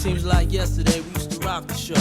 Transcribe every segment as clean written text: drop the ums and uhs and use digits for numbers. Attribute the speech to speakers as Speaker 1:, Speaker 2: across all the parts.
Speaker 1: Seems like yesterday we used to rock the show.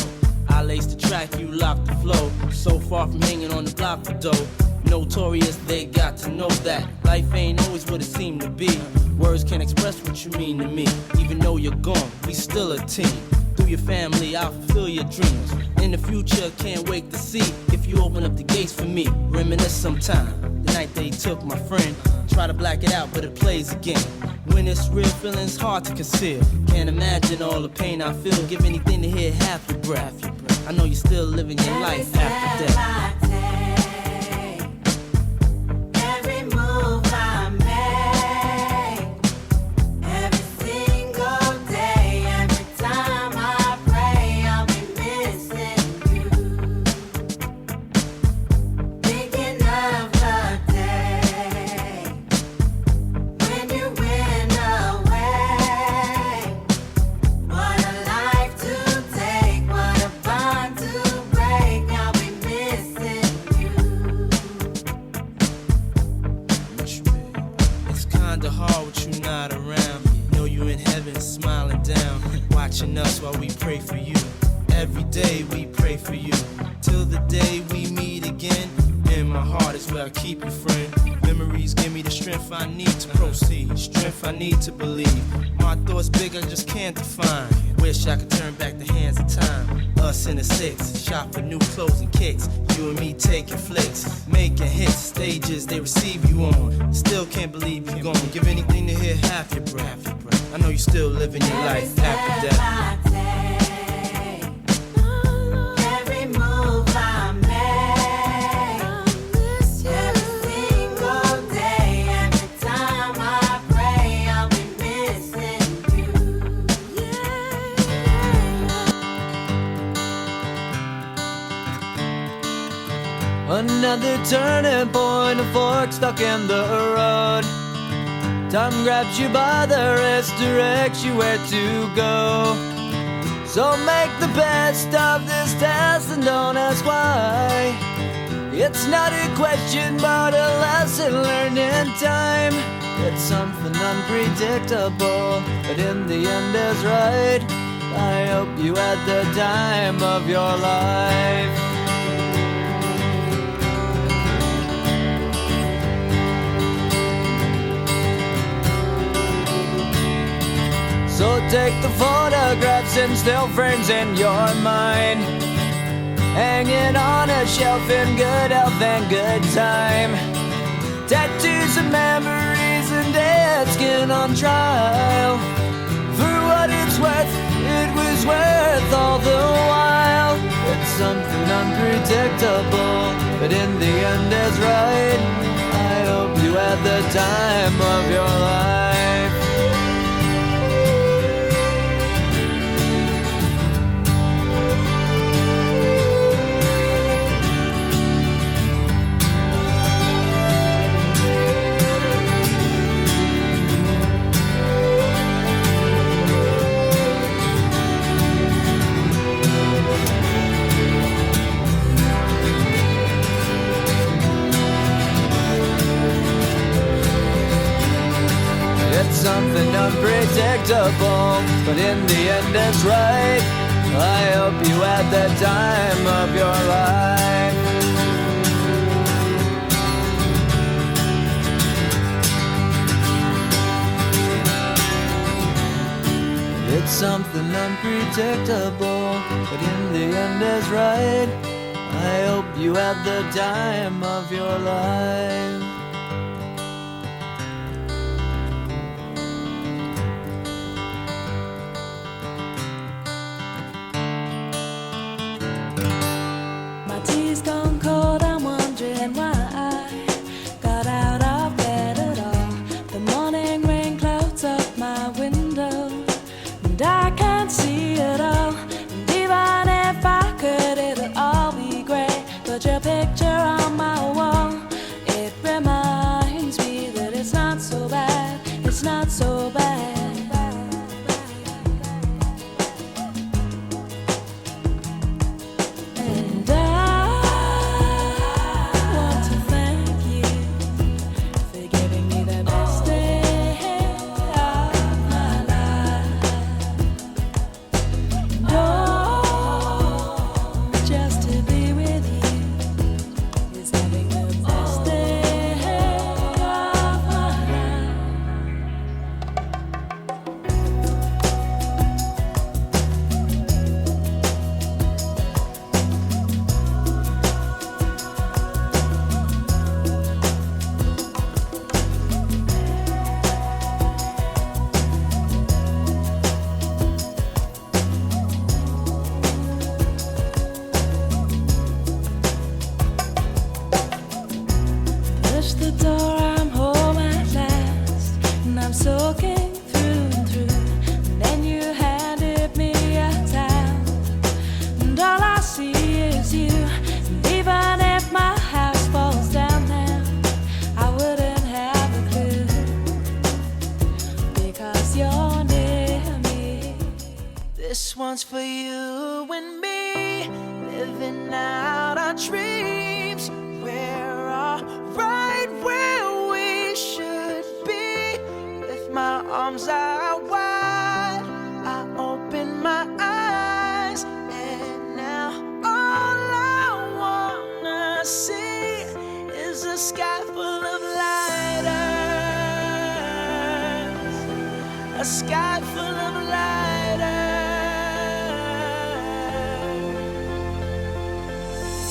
Speaker 1: I laced the track, you locked the flow. So far from hanging on the block for dough. Notorious, they got to know that life ain't always what it seemed to be. Words can't express what you mean to me. Even though you're gone, we still a team. Through your family, I'll fulfill your dreams. In the future, can't wait to see if you open up the gates for me. Reminisce sometime, the night they took my friend. Try to black it out, but it plays again. When it's real, feeling's hard to conceal. Can't imagine all the pain I feel. Give anything to hear half your breath. I know you're still living your life after death. Us while we pray for you. Every day we pray for you. Till the day we meet again. In my heart is where I keep you, friend. Memories give me the strength I need to proceed. Strength I need to believe. My thoughts big, I just can't define. Wish I could turn back the hands of time. Us in the six, shop for new clothes and kicks. You and me taking flicks, making hits. Stages they receive you on. Still can't believe you're gone. Give anything to hear half your breath. I know you're still living your life after death.
Speaker 2: Every move I make, every single day, every time I pray, I'll be missing you.
Speaker 3: Another turning point, a fork stuck in the road. Time grabs you by the wrist, directs you where to go. So make the best of this test and don't ask why. It's not a question but a lesson learned in time. It's something unpredictable, but in the end is right. I hope you had the time of your life. So take the photographs and still frames in your mind, hanging on a shelf in good health and good time. Tattoos and memories and dead skin on trial. For what it's worth, it was worth all the while. It's something unpredictable, but in the end is right. I hope you had the time of your life. Something unpredictable, but in the end it's right. I hope you had the time of your life. It's something unpredictable, but in the end is right. I hope you had the time of your life.
Speaker 2: Tea's gone cold, I'm wondering why I got out of bed at all. The morning rain clouds up my window, and I can't see it all. And even if I could, it'll all be grey. Put your picture on my wall, it
Speaker 1: This one's for you and me, living out our dreams. We're all right where we should be. With my arms out wide, I open my eyes, and now all I wanna see is a sky full of lighters, a sky full of lighters.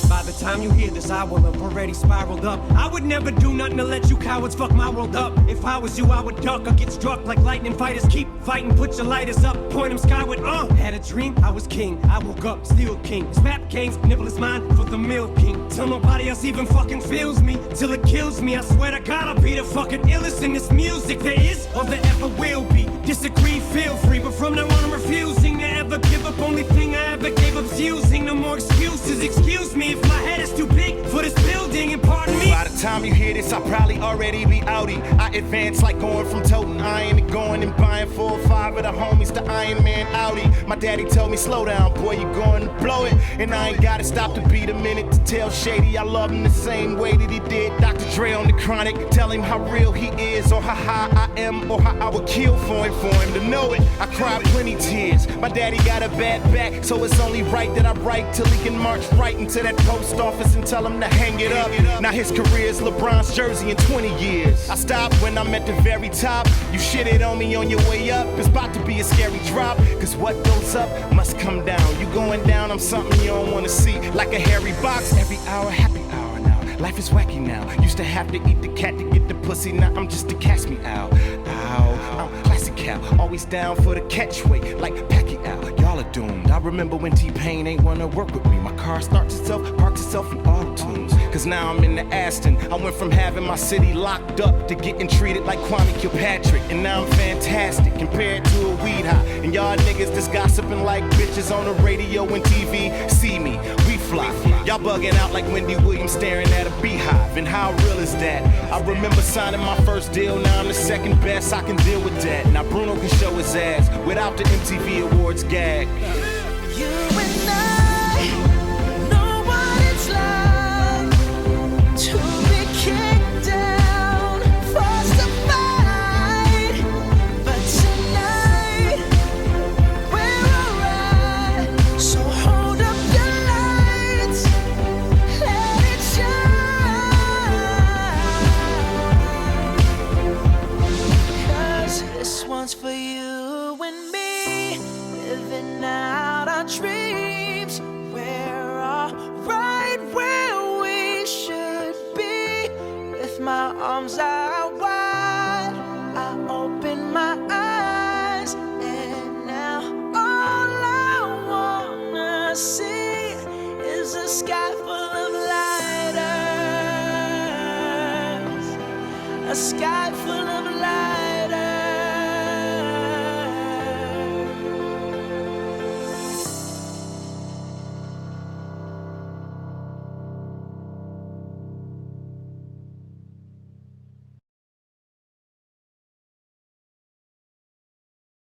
Speaker 4: By the time you hear this, I will have already spiraled up. I would never do nothing to let you cowards fuck my world up. If I was you, I would duck or get struck like lightning fighters. Keep fighting, put your lighters up, point them skyward. Had a dream, I was king. I woke up, still king. This rap game's nibble is mine for the milking. Till nobody else even fucking feels me, till it kills me. I swear to God, I'll be the fucking illest in this music there is or there ever will be. Disagree, feel free, but from now on I'm refusing to ever give up. Only thing I ever gave up's using. No more excuses. Excuse me if my head is too big for this building, and pardon me.
Speaker 5: By the time you hear this, I'll probably already be outie. I advance like going from toting iron to going and buying 4 or 5 of the homies to Iron Man Audi. My daddy told me, slow down, boy, you going to blow it. And I ain't gotta stop to beat a minute to tell Shady I love him the same way that he did Dr. Dre on the Chronic. Tell him how real he is, or how high I am, or how I would kill for him to know it. I cried plenty tears. My daddy got a bad back, so it's only right that I write till he can march right into that post office and tell him to hang it up. Now his career's LeBron's jersey in 20 years. I stopped when I'm at the very top. You shitted on me on your way up. It's about to be a scary drop, cause what goes up must come down. You going down, I'm something you don't wanna see. Like a hairy box, every hour, happy hour now. Life is wacky now. Used to have to eat the cat to get the pussy. Now I'm just a catch me out. Ow, I'm classic Cal. Always down for the catch weight, like Pacquiao. Y'all are doomed. I remember when T-Pain ain't wanna work with me. My car starts itself, parks itself in auto-tunes. Cause now I'm in the Aston. I went from having my city locked up to getting treated like Kwame Kilpatrick. And now I'm fantastic compared to a weed high. And y'all niggas just gossiping like bitches on the radio and TV. See me, we fly. Y'all bugging out like Wendy Williams staring at a beehive. And how real is that? I remember signing my first deal. Now I'm the second best, I can deal with that. Now Bruno can show his ass without the MTV Awards gag.
Speaker 1: You and I know what it's like to be kicked down, forced to fight. But tonight we're alright. So hold up your lights, let it shine. Cause this one's for you and me, living out our dreams. We're all right where we should be. With my arms out